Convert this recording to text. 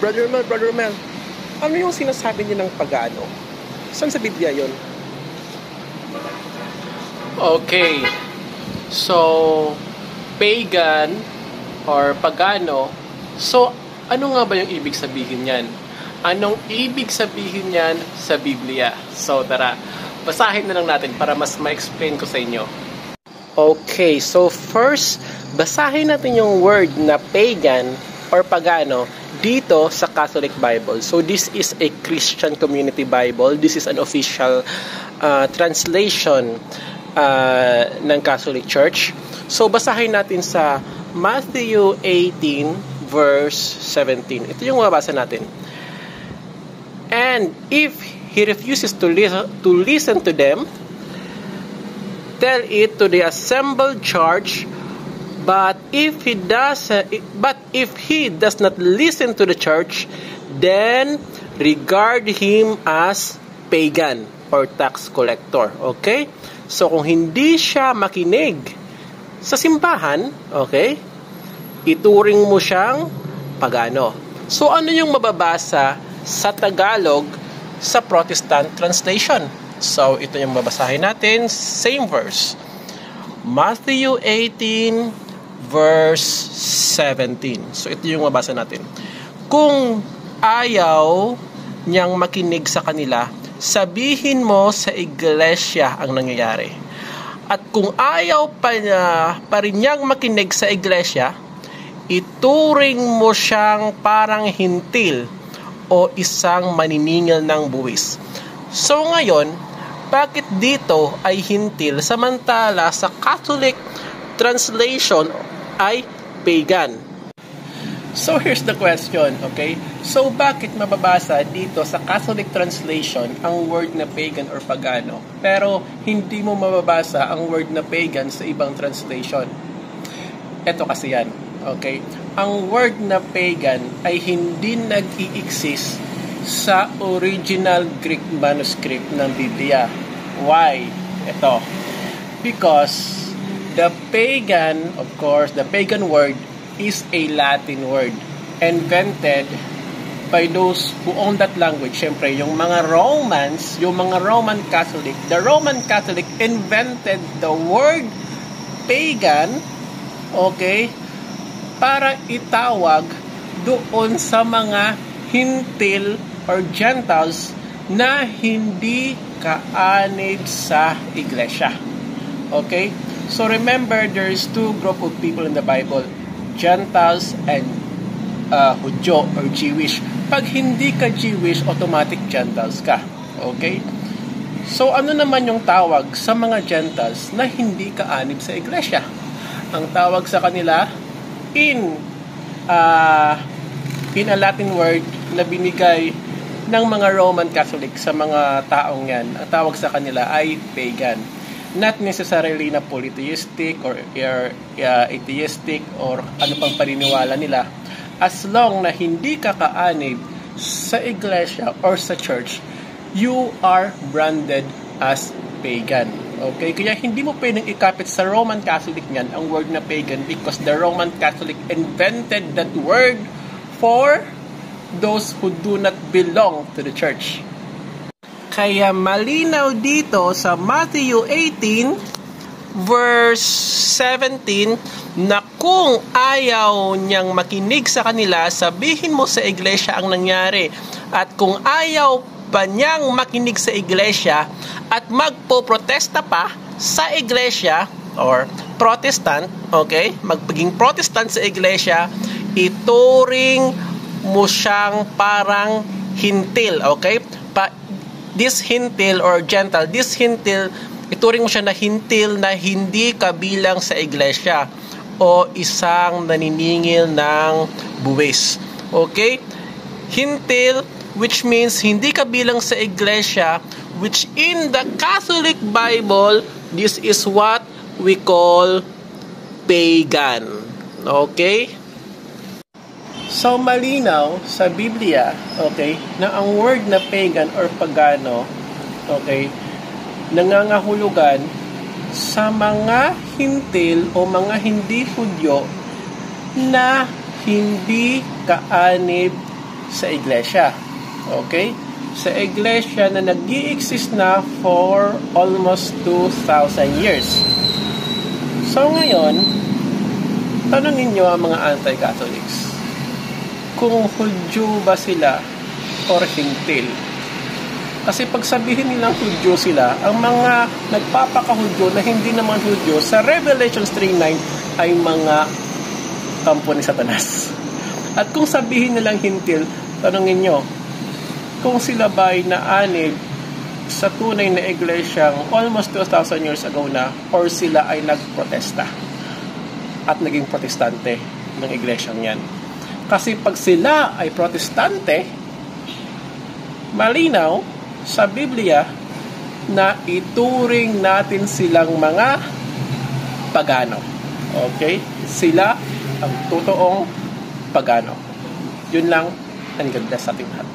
Brother Mel, ano yung sinasabi niyo ng pagano? Saan sa Biblia yon? Okay. So, pagan or pagano. So, ano nga ba yung ibig sabihin yan? Anong ibig sabihin yan sa Biblia? So, tara, basahin na lang natin para mas ma-explain ko sa inyo. Okay, so first, basahin natin yung word na pagan or pagano dito sa Catholic Bible. So, this is a Christian Community Bible. This is an official translation ng Catholic Church. So, basahin natin sa Matthew 18 verse 17. Ito yung mabasa natin. And if he refuses to listen to them, tell it to the assembled church. But if he does not listen to the church, then regard him as pagan or tax collector. Okay? So, kung hindi siya makinig sa simbahan, okay, ituring mo siyang pagano. So, ano yung mababasa sa Tagalog sa Protestant translation? So, ito yung babasahin natin. Same verse. Matthew 18, verse 17. So, ito yung mabasa natin. Kung ayaw niyang makinig sa kanila, sabihin mo sa iglesia ang nangyayari. At kung ayaw pa rin niyang makinig sa iglesia, ituring mo siyang parang hintil o isang maniningil ng buwis. So ngayon, bakit dito ay hintil samantala sa Catholic translation ay pagan? So here's the question, okay? So bakit mababasa dito sa Catholic translation ang word na pagan or pagano, pero hindi mo mababasa ang word na pagan sa ibang translation? Ito kasi yan, okay? Ang word na pagan ay hindi nag-i-exist sa original Greek manuscript ng Biblia. Why? Ito. Because the pagan, of course, the pagan word is a Latin word invented by those who own that language. Siyempre, yung mga Romans, yung mga Roman Catholic, the Roman Catholic invented the word pagan, okay, para itawag doon sa mga hintil or Gentiles na hindi kaanib sa iglesia. Okay? So remember, there's two group of people in the Bible, Gentiles and Hudyo or Jewish. Pag hindi ka Jewish, automatic Gentiles ka. Okay? So ano naman yung tawag sa mga Gentiles na hindi kaanib sa iglesia? Ang tawag sa kanila in a Latin word na binigay ng mga Roman Catholic sa mga taong yan, ang tawag sa kanila ay pagan. Not necessarily na polytheistic or atheistic or ano pang paniniwala nila. As long na hindi ka kaanib sa iglesia or sa church, you are branded as pagan. Okay? Kaya hindi mo pwedeng ikapit sa Roman Catholic niyan ang word na pagan because the Roman Catholic invented that word for those who do not belong to the church. Kaya malinaw dito sa Matthew 18 verse 17 na kung ayaw niyang makinig sa kanila, sabihin mo sa iglesia ang nangyari. At kung ayaw pa niyang makinig sa iglesia at magpoprotesta pa sa iglesia or Protestant, okay? Magpaging Protestant sa iglesia, ituring mo siyang parang hintil, okay? This hintil or Gentile, this hintil, ituring mo siya na hintil na hindi kabilang sa iglesia o isang naniningil ng buwis. Okay? Hintil, which means hindi kabilang sa iglesia, which in the Catholic Bible, this is what we call pagan. Okay? So, malinaw sa Biblia, okay, na ang word na pagan or pagano, okay, nangangahulugan sa mga hintil o mga hindi Hudyo na hindi kaanib sa iglesia. Okay? Sa iglesia na nag-i-exist na for almost 2,000 years. So ngayon, tanungin nyo ang mga anti-Catholics kung Hudyo ba sila or Hintil. Kasi pag sabihin nilang Hudyo sila, ang mga nagpapaka-Hudyo na hindi naman Hudyo, sa Revelation 3:9 ay mga kampo ni Satanas. At kung sabihin nilang Hintil, tanungin nyo, kung sila ba ay naanib sa tunay na iglesyang almost 2,000 years ago na, or sila ay nagprotesta at naging protestante ng iglesyang yan. Kasi pag sila ay protestante, malinaw sa Biblia na ituring natin silang mga pagano. Okay? Sila ang totoong pagano. Yun lang. And God bless sa ating lahat.